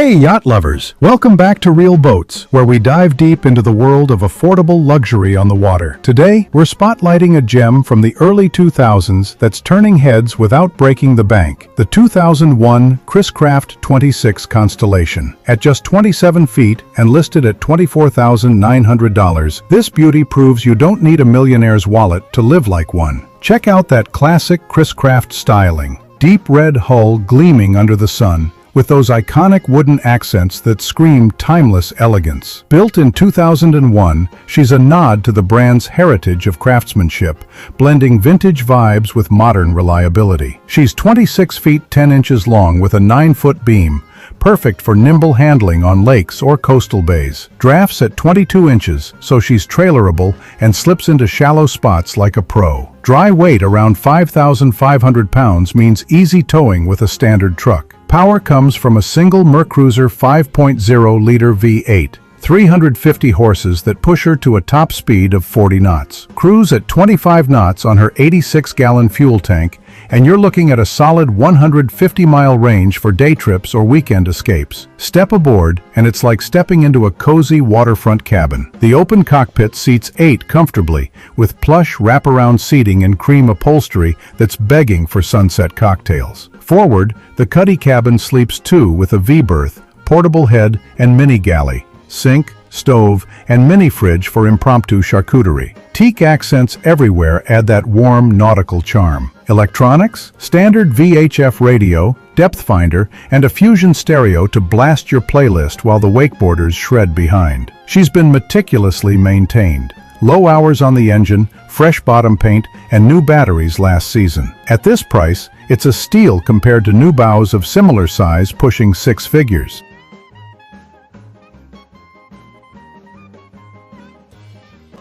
Hey yacht lovers, welcome back to Real Boats, where we dive deep into the world of affordable luxury on the water. Today, we're spotlighting a gem from the early 2000s that's turning heads without breaking the bank. The 2001 Chris Craft 26 Constellation. At just 27 feet and listed at $24,900, this beauty proves you don't need a millionaire's wallet to live like one. Check out that classic Chris Craft styling. Deep red hull gleaming under the sun, with those iconic wooden accents that scream timeless elegance. Built in 2001, she's a nod to the brand's heritage of craftsmanship, blending vintage vibes with modern reliability. She's 26 feet 10 inches long with a 9-foot beam, perfect for nimble handling on lakes or coastal bays. Drafts at 22 inches, so she's trailerable and slips into shallow spots like a pro. Dry weight around 5,500 pounds means easy towing with a standard truck. Power comes from a single Mercruiser 5.0-liter V8, 350 horses that push her to a top speed of 40 knots. Cruise at 25 knots on her 86-gallon fuel tank, and you're looking at a solid 150-mile range for day trips or weekend escapes. Step aboard, and it's like stepping into a cozy waterfront cabin. The open cockpit seats 8 comfortably, with plush wraparound seating and cream upholstery that's begging for sunset cocktails. Forward, the cuddy cabin sleeps 2 with a V-berth, portable head, and mini galley, sink, stove, and mini fridge for impromptu charcuterie. Teak accents everywhere add that warm nautical charm. Electronics, standard VHF radio, depth finder, and a fusion stereo to blast your playlist while the wakeboarders shred behind. She's been meticulously maintained. Low hours on the engine, fresh bottom paint, and new batteries last season. At this price, it's a steal compared to new bows of similar size pushing 6 figures.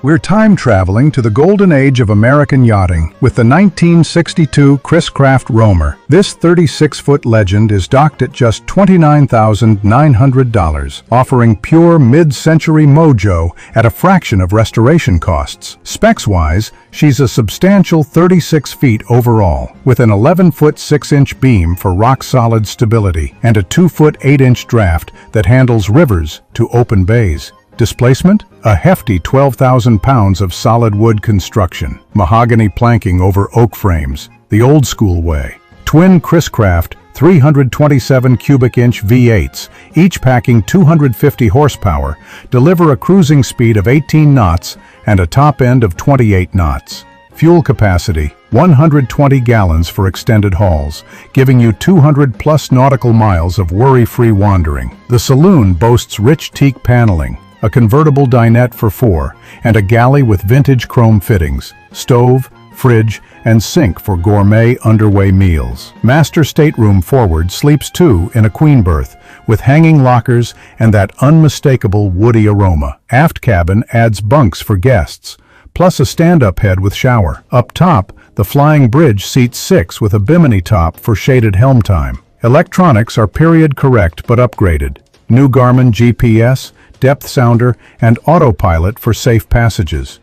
We're time-traveling to the golden age of American yachting with the 1962 Chris Craft Roamer. This 36-foot legend is docked at just $29,900, offering pure mid-century mojo at a fraction of restoration costs. Specs-wise, she's a substantial 36 feet overall, with an 11-foot 6-inch beam for rock-solid stability and a 2-foot 8-inch draft that handles rivers to open bays. Displacement? A hefty 12,000 pounds of solid wood construction. Mahogany planking over oak frames, the old-school way. Twin Chris Craft 327 cubic inch V8s, each packing 250 horsepower, deliver a cruising speed of 18 knots and a top end of 28 knots. Fuel capacity, 120 gallons for extended hauls, giving you 200+ nautical miles of worry-free wandering. The saloon boasts rich teak paneling, a convertible dinette for 4, and a galley with vintage chrome fittings, stove, fridge, and sink for gourmet underway meals. Master stateroom forward sleeps 2 in a queen berth, with hanging lockers and that unmistakable woody aroma. Aft cabin adds bunks for guests, plus a stand-up head with shower. Up top, the flying bridge seats 6 with a bimini top for shaded helm time. Electronics are period correct but upgraded. New Garmin GPS, depth sounder, and autopilot for safe passages.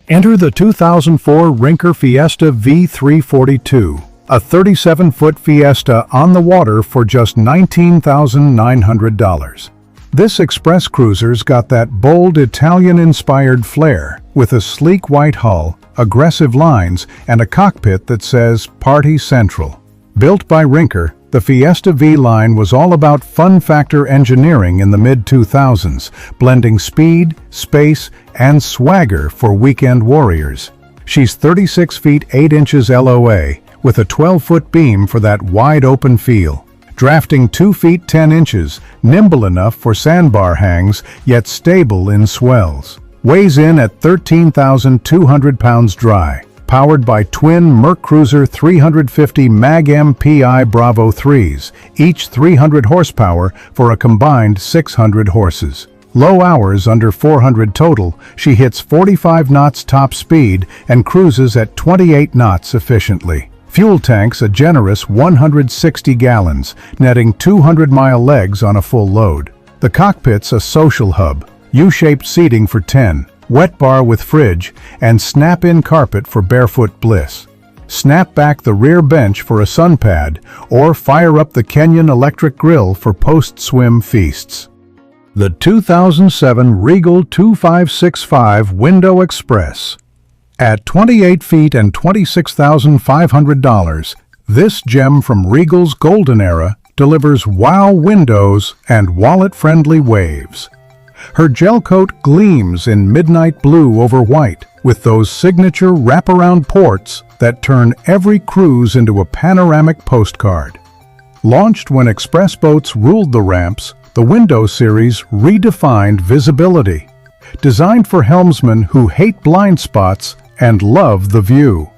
Enter the 2004 Rinker Fiesta V342, a 37-foot Fiesta on the water for just $19,900. This express cruiser's got that bold Italian-inspired flair, with a sleek white hull, aggressive lines, and a cockpit that says Party Central. Built by Rinker, the Fiesta V-line was all about fun factor engineering in the mid-2000s, blending speed, space, and swagger for weekend warriors. She's 36 feet 8 inches LOA, with a 12-foot beam for that wide-open feel. Drafting 2 feet 10 inches, nimble enough for sandbar hangs, yet stable in swells. Weighs in at 13,200 pounds dry. Powered by twin Mercruiser 350 Mag-MPI Bravo 3s, each 300 horsepower for a combined 600 horses. Low hours under 400 total, she hits 45 knots top speed and cruises at 28 knots efficiently. Fuel tanks a generous 160 gallons, netting 200-mile legs on a full load. The cockpit's a social hub, U-shaped seating for 10, wet bar with fridge, and snap-in carpet for barefoot bliss. snap back the rear bench for a sun pad, or fire up the Kenyan electric grill for post-swim feasts. The 2007 Regal 2565 Window Express. At 28 feet and $26,500, this gem from Regal's golden era delivers wow windows and wallet-friendly waves. Her gel coat gleams in midnight blue over white, with those signature wraparound ports that turn every cruise into a panoramic postcard. Launched when express boats ruled the ramps, the Window series redefined visibility. Designed for helmsmen who hate blind spots and love the view.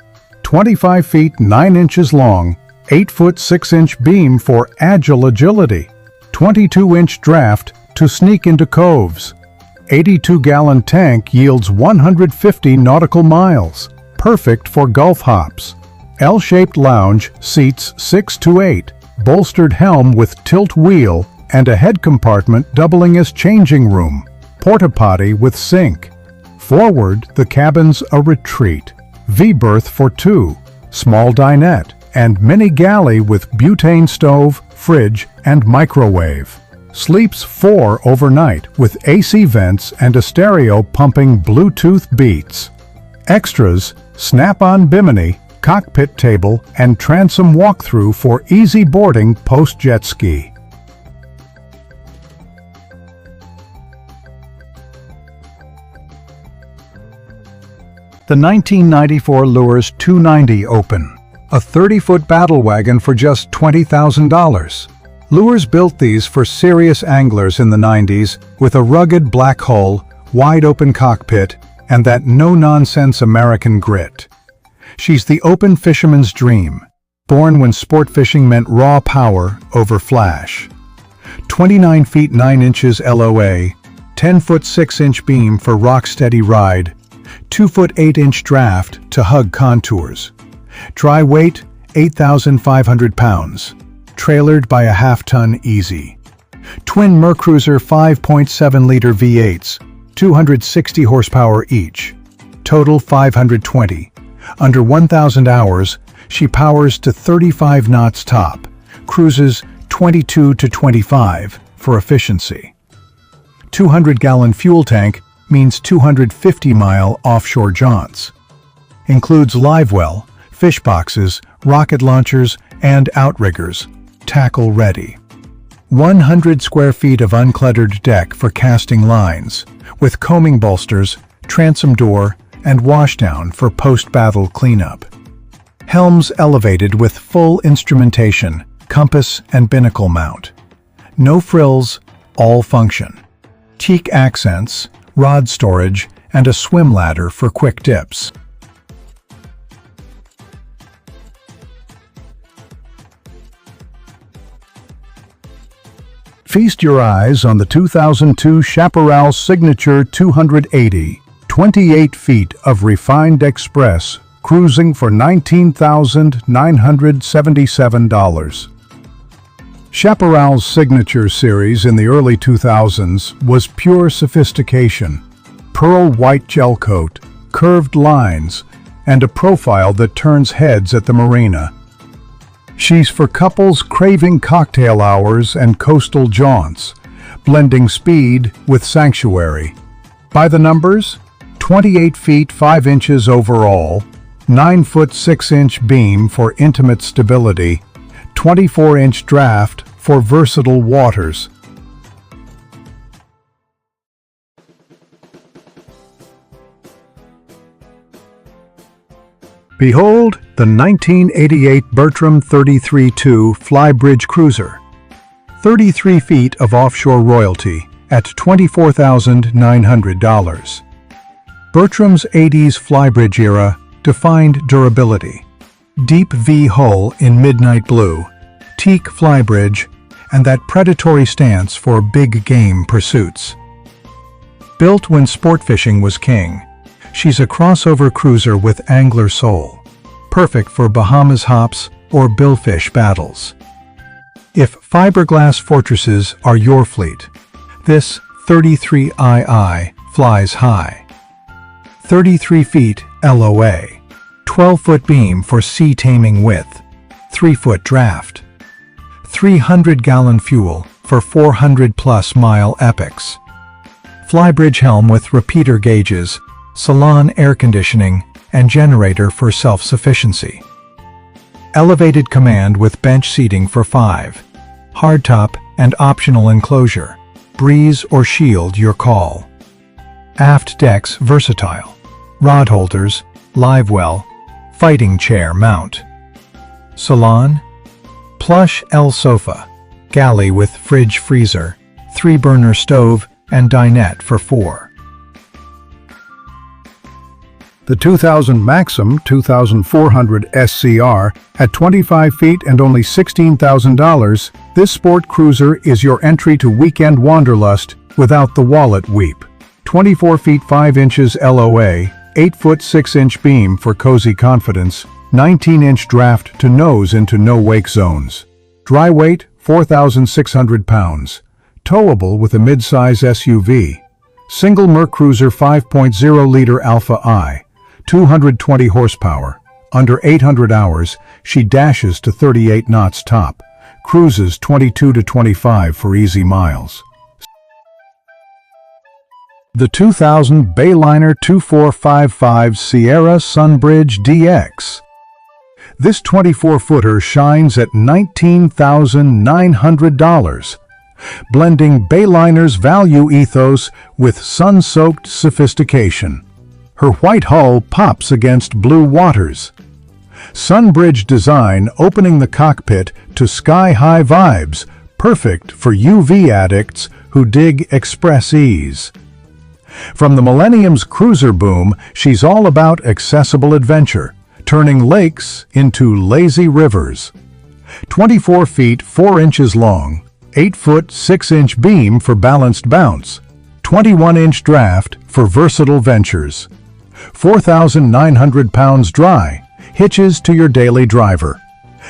25 feet 9 inches long, 8 foot 6 inch beam for agile agility. 22-inch draft to sneak into coves. 82-gallon tank yields 150 nautical miles, perfect for Gulf hops. L-shaped lounge seats 6 to 8, bolstered helm with tilt wheel and a head compartment doubling as changing room. Porta-potty with sink. Forward, the cabin's a retreat. V-berth for 2, small dinette, and mini galley with butane stove, fridge, and microwave. Sleeps 4 overnight with AC vents and a stereo pumping Bluetooth beats. Extras, snap-on bimini, cockpit table, and transom walkthrough for easy boarding post-jet ski. The 1994 Lures 290 Open, a 30-foot battle wagon for just $20,000. Lures built these for serious anglers in the 90s with a rugged black hull, wide-open cockpit, and that no-nonsense American grit. She's the open fisherman's dream, born when sport fishing meant raw power over flash. 29 feet 9 inches LOA, 10 foot 6 inch beam for rock-steady ride, 2 foot 8 inch draft to hug contours. Dry weight, 8,500 pounds. Trailered by a half-ton easy. Twin Mercruiser 5.7-liter V8s, 260 horsepower each. Total 520. Under 1,000 hours, she powers to 35 knots top, cruises 22 to 25 for efficiency. 200-gallon fuel tank means 250-mile offshore jaunts. Includes live well, fish boxes, rocket launchers, and outriggers. Tackle ready. 100 square feet of uncluttered deck for casting lines, with coaming bolsters, transom door, and washdown for post-battle cleanup. Helms elevated with full instrumentation, compass and binnacle mount. No frills, all function. Teak accents, rod storage, and a swim ladder for quick dips. Feast your eyes on the 2002 Chaparral Signature 280, 28 feet of refined express, cruising for $19,977. Chaparral's Signature series in the early 2000s was pure sophistication. Pearl white gel coat, curved lines, and a profile that turns heads at the marina. She's for couples craving cocktail hours and coastal jaunts, blending speed with sanctuary. By the numbers, 28 feet 5 inches overall, 9 foot 6 inch beam for intimate stability, 24-inch draft for versatile waters. Behold the 1988 Bertram 33-2 Flybridge Cruiser. 33 feet of offshore royalty at $24,900. Bertram's 80s Flybridge era defined durability. Deep V hull in midnight blue, teak flybridge, and that predatory stance for big game pursuits. Built when sport fishing was king, she's a crossover cruiser with angler soul, perfect for Bahamas hops or billfish battles. If fiberglass fortresses are your fleet, this 33II flies high. 33 feet LOA, 12-foot beam for sea taming width, 3-foot draft. 300-gallon fuel for 400-plus mile epics. Flybridge helm with repeater gauges, salon air conditioning, and generator for self-sufficiency. Elevated command with bench seating for 5. Hardtop and optional enclosure. Breeze or shield your call. Aft decks versatile. Rod holders, live well, fighting chair mount. Salon, plush L sofa, galley with fridge freezer, 3-burner stove, and dinette for 4. The 2000 Maxim 2400 SCR at 25 feet and only $16,000, this sport cruiser is your entry to weekend wanderlust without the wallet weep. 24 feet 5 inches LOA, 8-foot 6-inch beam for cozy confidence, 19-inch draft to nose into no-wake zones. Dry weight, 4,600 pounds. Towable with a mid-size SUV. Single Mercruiser 5.0-liter Alpha I. 220 horsepower. Under 800 hours, she dashes to 38 knots top. Cruises 22 to 25 for easy miles. The 2000 Bayliner 2455 Sierra Sunbridge DX. This 24-footer shines at $19,900, blending Bayliner's value ethos with sun-soaked sophistication. Her white hull pops against blue waters. Sunbridge design opening the cockpit to sky-high vibes, perfect for UV addicts who dig express ease. From the Millennium's cruiser boom, she's all about accessible adventure, turning lakes into lazy rivers. 24 feet 4 inches long, 8-foot 6-inch beam for balanced bounce, 21-inch draft for versatile ventures. 4,900 pounds dry, hitches to your daily driver.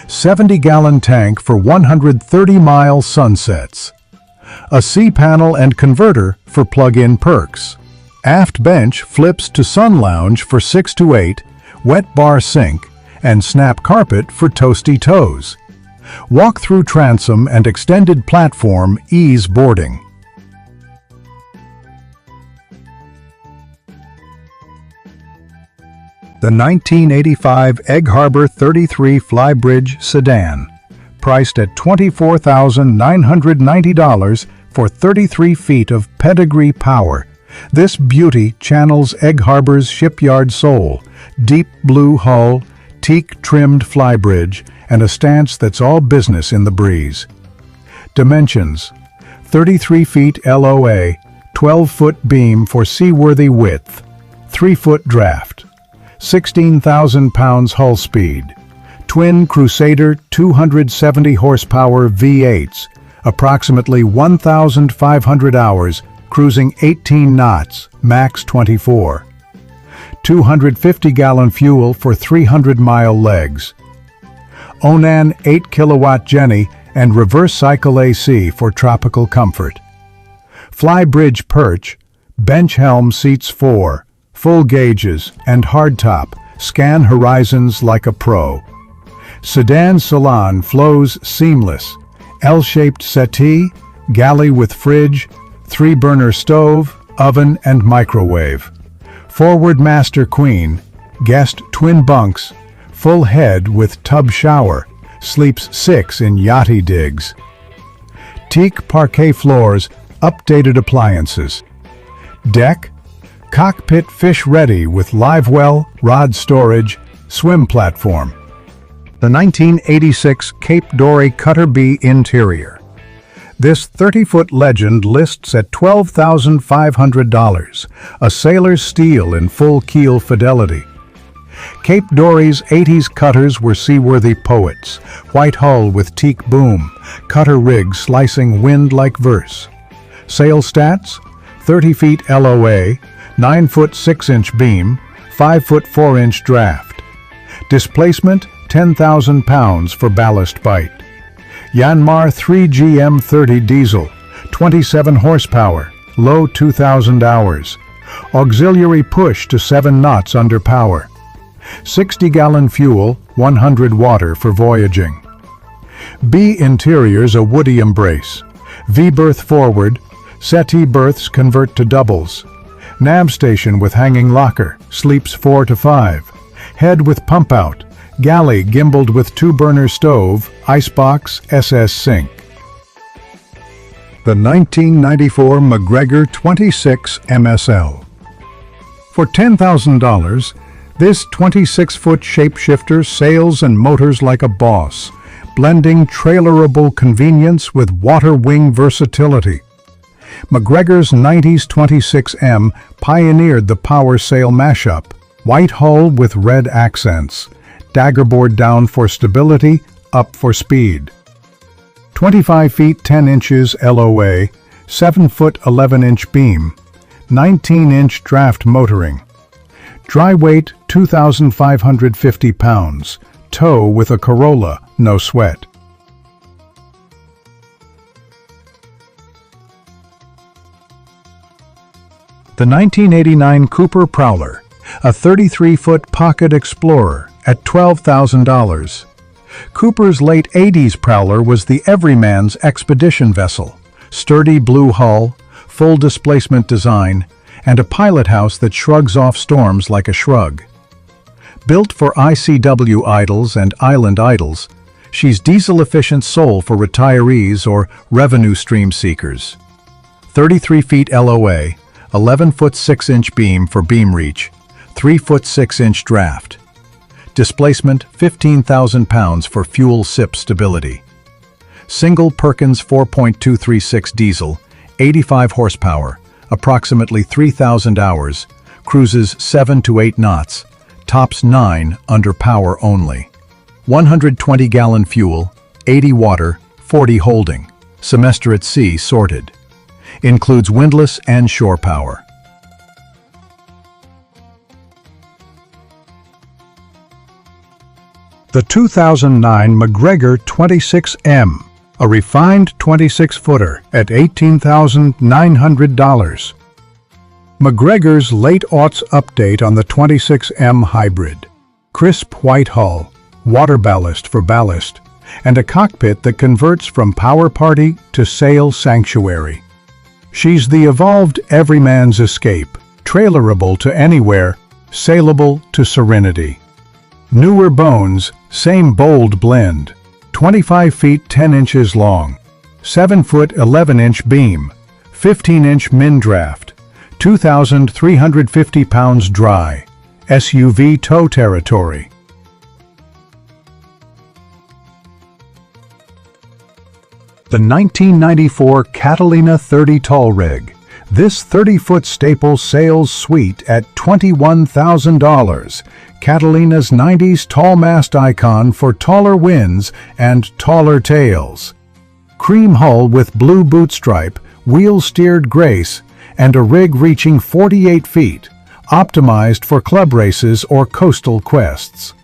70-gallon tank for 130-mile sunsets. A C-panel and converter for plug-in perks. Aft bench flips to sun lounge for 6 to 8, wet bar sink, and snap carpet for toasty toes. Walk-through transom and extended platform ease boarding. The 1985 Egg Harbor 33 Flybridge Sedan, priced at $24,990 for 33 feet of pedigree power. This beauty channels Egg Harbor's shipyard soul, deep blue hull, teak-trimmed flybridge, and a stance that's all business in the breeze. Dimensions: 33 feet LOA, 12-foot beam for seaworthy width, 3-foot draft. 16,000 pounds hull speed. Twin Crusader 270 horsepower V8s, approximately 1,500 hours, cruising 18 knots, max 24. 250-gallon fuel for 300-mile legs. Onan 8-kilowatt Jenny and reverse cycle AC for tropical comfort. Flybridge perch, bench helm seats 4. Full gauges and hardtop, scan horizons like a pro. Sedan salon flows seamless. L-shaped settee, galley with fridge, 3-burner stove, oven and microwave. Forward master queen, guest twin bunks, full head with tub shower, sleeps 6 in yachty digs. Teak parquet floors, updated appliances. Deck, cockpit fish ready with live well, rod storage, swim platform. The 1986 Cape Dory Cutter B interior. This 30-foot legend lists at $12,500, a sailor's steel in full keel fidelity. Cape Dory's 80s cutters were seaworthy poets, white hull with teak boom, cutter rig slicing wind like verse. Sail stats: 30 feet LOA, 9-foot 6-inch beam, 5-foot 4-inch draft. Displacement 10,000 pounds for ballast bite. Yanmar 3GM30 diesel, 27 horsepower, low 2,000 hours. Auxiliary push to 7 knots under power. 60-gallon fuel, 100 water for voyaging. B interiors a woody embrace. V-berth forward, settee berths convert to doubles. Nav station with hanging locker, sleeps 4 to 5. Head with pump out, galley gimbaled with 2-burner stove, icebox, SS sink. The 1994 MacGregor 26 MSL. For $10,000, this 26-foot shapeshifter sails and motors like a boss, blending trailerable convenience with water wing versatility. MacGregor's 90s 26M pioneered the power sail mashup, white hull with red accents, daggerboard down for stability, up for speed. 25 feet 10 inches LOA, 7 foot 11-inch beam, 19-inch draft motoring. Dry weight 2,550 pounds, tow with a Corolla, no sweat. The 1989 Cooper Prowler, a 33-foot pocket explorer at $12,000. Cooper's late 80s Prowler was the everyman's expedition vessel, sturdy blue hull, full displacement design, and a pilot house that shrugs off storms like a shrug. Built for ICW idols and island idols, she's diesel-efficient soul for retirees or revenue stream seekers. 33 feet LOA, 11-foot 6-inch beam for beam reach, 3-foot 6-inch draft. Displacement 15,000 pounds for fuel sip stability. Single Perkins 4.236 diesel, 85 horsepower, approximately 3,000 hours, cruises 7 to 8 knots, tops 9 under power only. 120-gallon fuel, 80 water, 40 holding. Semester at sea sorted. Includes windlass and shore power. The 2009 MacGregor 26M, a refined 26-footer at $18,900. MacGregor's late-aughts update on the 26M Hybrid. Crisp white hull, water ballast for ballast, and a cockpit that converts from power party to sail sanctuary. She's the evolved everyman's escape, trailerable to anywhere, sailable to serenity. Newer bones, same bold blend. 25 feet 10 inches long, 7 foot 11-inch beam, 15-inch min draft, 2,350 pounds dry, SUV tow territory. The 1994 Catalina 30 tall rig. This 30-foot staple sails sweet at $21,000. Catalina's 90s tall mast icon for taller winds and taller tails. Cream hull with blue boot stripe, wheel-steered grace, and a rig reaching 48 feet, optimized for club races or coastal quests.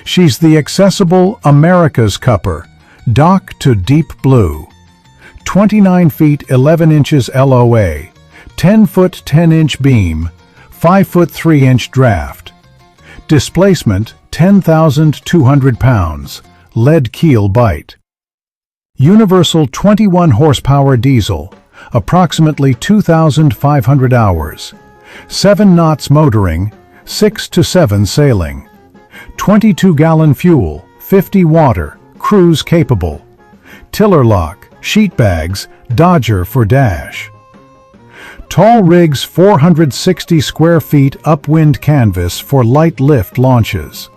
She's the accessible America's Cupper, dock to deep blue. 29 feet 11 inches LOA, 10 foot 10-inch beam, 5 foot 3-inch draft. Displacement 10,200 pounds, lead keel bite. Universal 21 horsepower diesel, approximately 2,500 hours. 7 knots motoring, 6 to 7 sailing. 22-gallon fuel, 50 water, cruise capable. Tiller lock, sheet bags, Dodger for dash. Tall rig's 460 square feet upwind canvas for light lift launches.